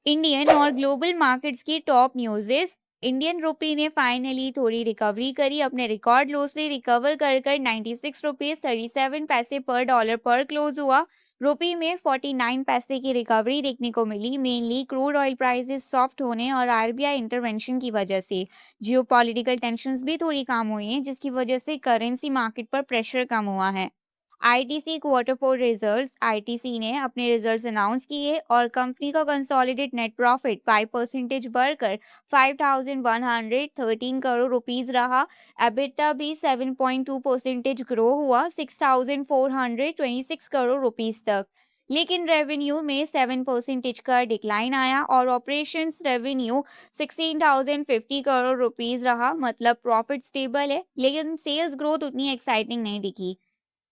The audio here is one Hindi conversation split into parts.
इंडियन और ग्लोबल मार्केट्स की टॉप न्यूज़ेस। इंडियन रुपी ने फाइनली थोड़ी रिकवरी करी, अपने रिकॉर्ड लो से रिकवर कर कर 96 रुपीज 37 पैसे पर डॉलर पर क्लोज हुआ। रुपी में 49 पैसे की रिकवरी देखने को मिली, mainly crude oil prices soft होने और आरबीआई इंटरवेंशन की वजह से। जियोपॉलिटिकल टेंशंस भी थोड़ी कम हुई हैं, जिसकी वजह से करेंसी मार्केट पर प्रेशर कम हुआ है। ITC quarter four results. ITC ने अपने रिजल्ट्स अनाउंस किए और कंपनी का कंसोलिडेट नेट प्रॉफिट 5% बढ़कर 5,113 करोड़ रुपीस रहा। एबिटा भी 7.2% ग्रो हुआ 6,426 करोड़ रुपीस तक। लेकिन रेवेन्यू में 7% का डिक्लाइन आया और ऑपरेशंस रेवेन्यू 16,050 करोड़ रुपीस रहा, मतलब प्रॉफिट स्टेबल है, लेकिन सेल्स ग्रोथ उतनी एक्साइटिंग नहीं दिखी।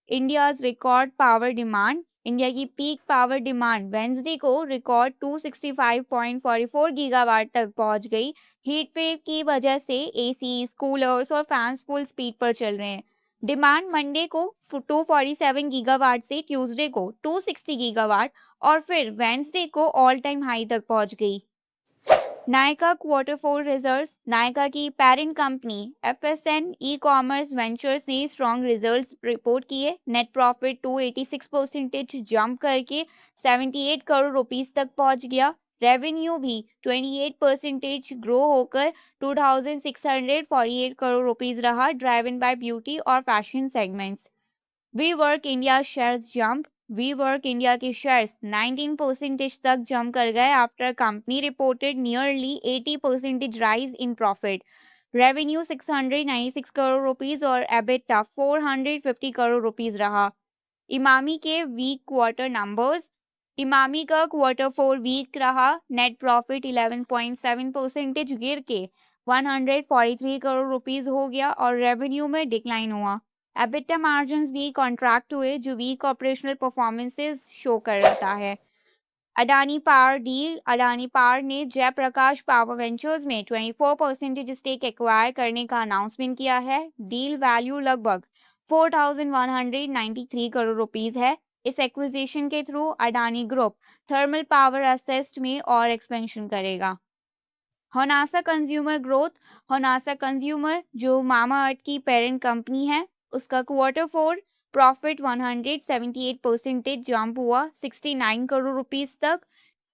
India's record power demand. India की पीक पावर डिमांड वेंसडे को रिकॉर्ड 265.44 गीगावाट तक पहुंच गई। हीट वेव की वजह से एसी, कूलर्स और फैंस फुल स्पीड पर चल रहे हैं। डिमांड मंडे को 247 गीगावाट से ट्यूसडे को 260 गीगावाट और फिर वेंसडे को ऑल टाइम हाई तक पहुंच गई। Nykaa quarter four results. Nykaa की parent company FSN E commerce ventures ने स्ट्रॉन्ग रिजल्ट्स रिपोर्ट किए। नेट प्रॉफिट 286% जंप करके 78 करोड़ रुपीस तक पहुंच गया। रेवेन्यू भी 28% ग्रो होकर 2,648 करोड़ रुपीस रहा, ड्राइवन बाय ब्यूटी और fashion segments. WeWork India shares jump. WeWork India के शेयर्स 19% तक जंप कर गए after company reported nearly 80% rise in profit. Revenue 696 crore rupees और एबिटा 450 करोड़ रुपीस रहा। इमामी के वीक क्वार्टर नंबर्स। इमामी का क्वार्टर फोर वीक रहा। नेट प्रॉफिट 11.7% गिर के 143 करोड़ रुपीस हो गया और रेवेन्यू में डिक्लाइन हुआ। एबिटा मार्जिन्स भी कॉन्ट्रैक्ट हुए, जो वीक ऑपरेशनल परफॉर्मेंसेस शो करता है। Adani power deal. Adani power ने जयप्रकाश पावर वेंचर्स में 24% स्टेक एक्वायर करने का अनाउंसमेंट किया है। डील वैल्यू लगभग 4,193 करोड़ रुपीस है। इस एक्विजिशन के through Adani group thermal power asset में और एक्सपेंशन करेगा। Honasa consumer growth. Honasa consumer, जो मामा अर्थ की पेरेंट कंपनी है, उसका क्वार्टर फोर प्रॉफिट 178% जंप हुआ 69 करोड़ रुपीस तक।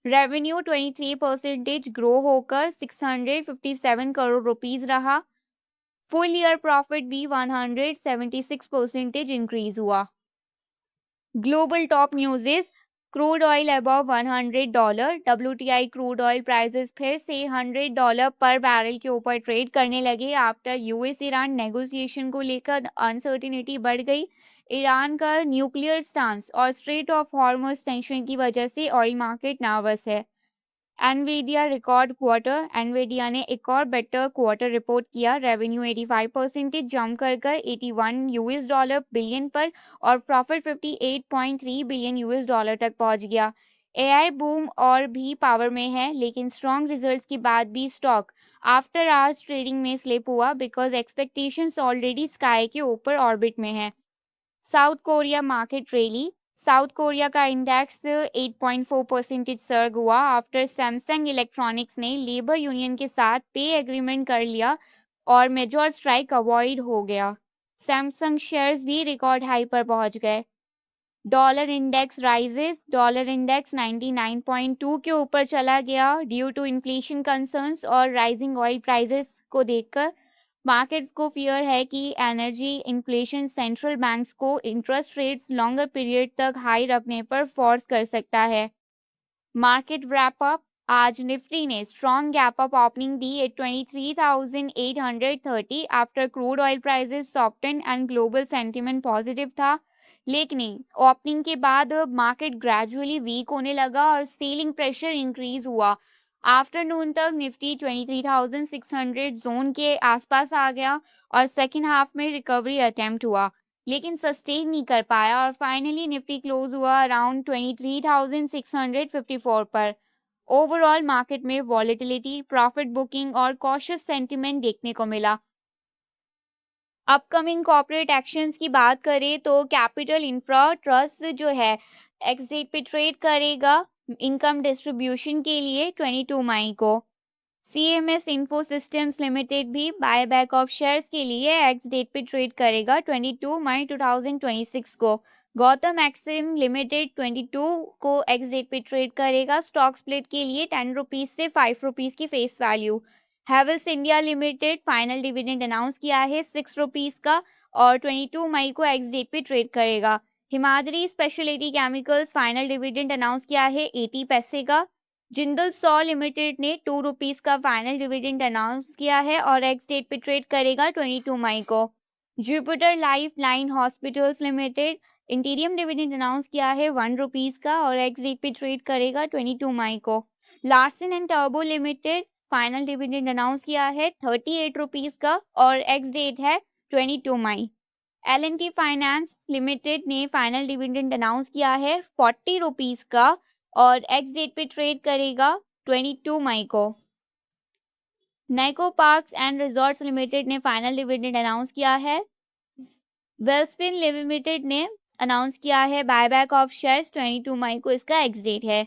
रेवेन्यू 23% ग्रो होकर 657 करोड़ रुपीस रहा। फुल ईयर प्रॉफिट भी 176% इंक्रीज हुआ। Global top न्यूज़ेस। Crude oil above $100। WTI crude oil prices फिर से $100 पर बैरल के ऊपर ट्रेड करने लगे आफ्टर यूएस ईरान नेगोशिएशन को लेकर अनसर्टिनिटी बढ़ गई। ईरान का न्यूक्लियर स्टांस और स्ट्रेट ऑफ हॉर्मुज टेंशन की वजह से ऑयल मार्केट नर्वस है। Nvidia record quarter. एनवीडिया ने एक और बेटर क्वार्टर रिपोर्ट किया। रेवेन्यू 85% जंप कर 81 यूएस डॉलर बिलियन पर और प्रॉफिट 58.3 बिलियन यूएस डॉलर तक पहुंच गया। एआई बूम और भी पावर में है, लेकिन स्ट्रॉन्ग रिजल्ट्स के बाद भी स्टॉक आफ्टर आवर्स ट्रेडिंग में स्लिप हुआ बिकॉज एक्सपेक्टेशंस ऑलरेडी स्काई के ऊपर ऑर्बिट में है। South Korea market rally. South Korea का इंडेक्स 8.4% सर्ग हुआ आफ्टर सैमसंग इलेक्ट्रॉनिक्स ने लेबर यूनियन के साथ पे एग्रीमेंट कर लिया और मेजर स्ट्राइक अवॉइड हो गया। सैमसंग शेयर्स भी रिकॉर्ड हाई पर पहुंच गए। Dollar index rises. Dollar index 99.2 के ऊपर चला गया ड्यू टू इन्फ्लेशन कंसर्न्स और राइजिंग ऑयल प्राइसेस को देखकर। मार्केट्स को फियर है कि एनर्जी इन्फ्लेशन सेंट्रल बैंक्स को इंटरेस्ट रेट्स लॉन्गर पीरियड तक हाई रखने पर फोर्स कर सकता है। Market wrap up. आज निफ्टी ने strong gap up opening the eight 23,830 after crude oil prices soften and global sentiment positive था। लेकिन ओपनिंग के बाद मार्केट ग्रेजुअली वीक होने लगा और सेलिंग प्रेशर इंक्रीज हुआ। आफ्टरनून तक निफ्टी 23,600 जोन के आसपास आ गया और सेकेंड हाफ में रिकवरी अटेम्प्ट हुआ, लेकिन सस्टेन नहीं कर पाया और फाइनली निफ्टी क्लोज हुआ अराउंड 23,654 पर। ओवरऑल मार्केट में वॉलेटिलिटी, प्रॉफिट बुकिंग और कॉशियस सेंटिमेंट देखने को मिला। अपकमिंग कॉर्पोरेट एक्शंस की बात करें तो कैपिटल इंफ्रा ट्रस्ट जो है एक्स डेट पे ट्रेड करेगा इनकम डिस्ट्रीब्यूशन के लिए 22 मई को। सीएमएस इन्फो सिस्टम्स लिमिटेड भी बायबैक ऑफ शेयर्स के लिए एक्स डेट पे ट्रेड करेगा 22 मई 2026 को। गौतम एक्सिम लिमिटेड 22 को एक्स डेट पे ट्रेड करेगा स्टॉक स्प्लिट के लिए 10 रुपीज से 5 रुपीज की face value. Havells India limited final dividend announce किया है 6 रुपीज का और 22 मई को एक्स डेट पे ट्रेड करेगा। Himadri speciality chemicals final dividend announce किया है 80 पैसे का। जिंदल सॉ लिमिटेड ने 2 रुपीज का फाइनल डिविडेंड अनाउंस किया है और एक्स डेट पे ट्रेड करेगा 22 मई को। Jupiter life line hospitals limited interim dividend announce किया है 1 रुपीज का और एक्स डेट पे ट्रेड करेगा 22 मई को। Larsen and turbo limited final dividend announce किया है 38 रुपीज का और एक्स डेट है 22 मई। एल&टी फाइनेंस लिमिटेड ने फाइनल डिविडेंड अनाउंस किया है 40 रुपीज का और एक्स डेट पे ट्रेड करेगा 22 मई को। नैको पार्क्स एंड रिजॉर्ट्स लिमिटेड ने फाइनल डिविडेंड अनाउंस किया है। वेलस्पिन लिमिटेड ने अनाउंस किया है बायबैक ऑफ शेयर्स 22 मई को इसका एक्स डेट है।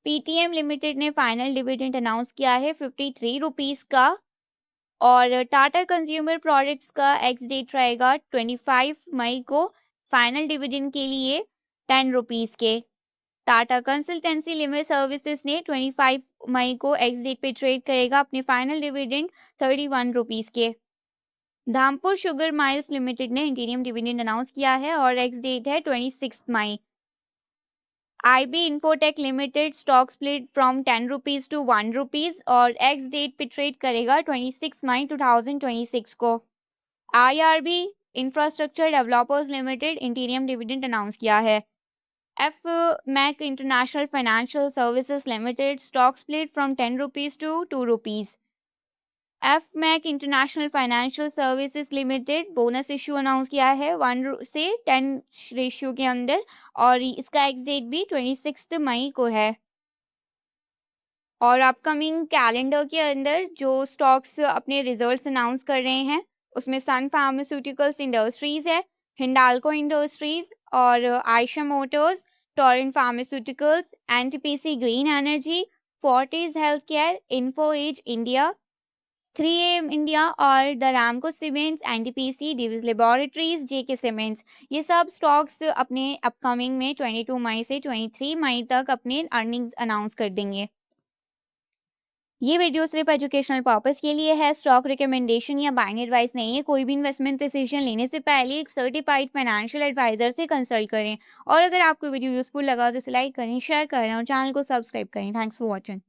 पीटीएम लिमिटेड ने फाइनल डिविडेंड अनाउंस किया है 53 रुपीज का और टाटा कंज्यूमर प्रोडक्ट्स का एक्स डेट रहेगा 25 मई को फाइनल डिविडेंड के लिए 10 रुपीज के। टाटा कंसल्टेंसी लिमिटेड सर्विसेज ने 25 मई को एक्स डेट पे ट्रेड करेगा अपने फाइनल डिविडेंड 31 रुपीज के। धामपुर शुगर माइल्स लिमिटेड ने इंटीरियम डिविडेंड अनाउंस किया है और एक्स डेट है 26 मई। IB Infotech limited stock split from 10 rupees to 1 rupees और एक्स डेट पे ट्रेड करेगा 26 मई 2026 को। IRB infrastructure developers limited interim dividend announce किया है। FMAC international financial services limited stock split from 10 rupees to 2 rupees. FMAC international financial services limited bonus issue announce किया है 1 से 10 रेशियो के अंदर और इसका एक्स डेट भी 26 मई को है। और अपकमिंग कैलेंडर के अंदर जो स्टॉक्स अपने रिजल्ट्स अनाउंस कर रहे हैं उसमें सन फार्मास्यूटिकल्स इंडस्ट्रीज है, हिंडाल्को इंडस्ट्रीज और Eicher motors, Torrent pharmaceuticals, NTPC green energy, Fortis health care, Info Edge India, 3AM India और the Ramco cements, NTPC, Divi's laboratories, JK cements, ये सब स्टॉक्स अपने अपकमिंग में 22 मई से 23 मई तक अपने अर्निंग्स अनाउंस कर देंगे। ये वीडियो सिर्फ एजुकेशनल पर्पस के लिए है, स्टॉक रिकमेंडेशन या बाइंग एडवाइस नहीं है। कोई भी इन्वेस्टमेंट डिसीजन लेने से पहले एक सर्टिफाइड फाइनेंशियल एडवाइजर से कंसल्ट करें। और अगर आपको वीडियो यूजफुल लगा तो इसे लाइक करें, शेयर करें और चैनल को सब्सक्राइब करें। Thanks for watching.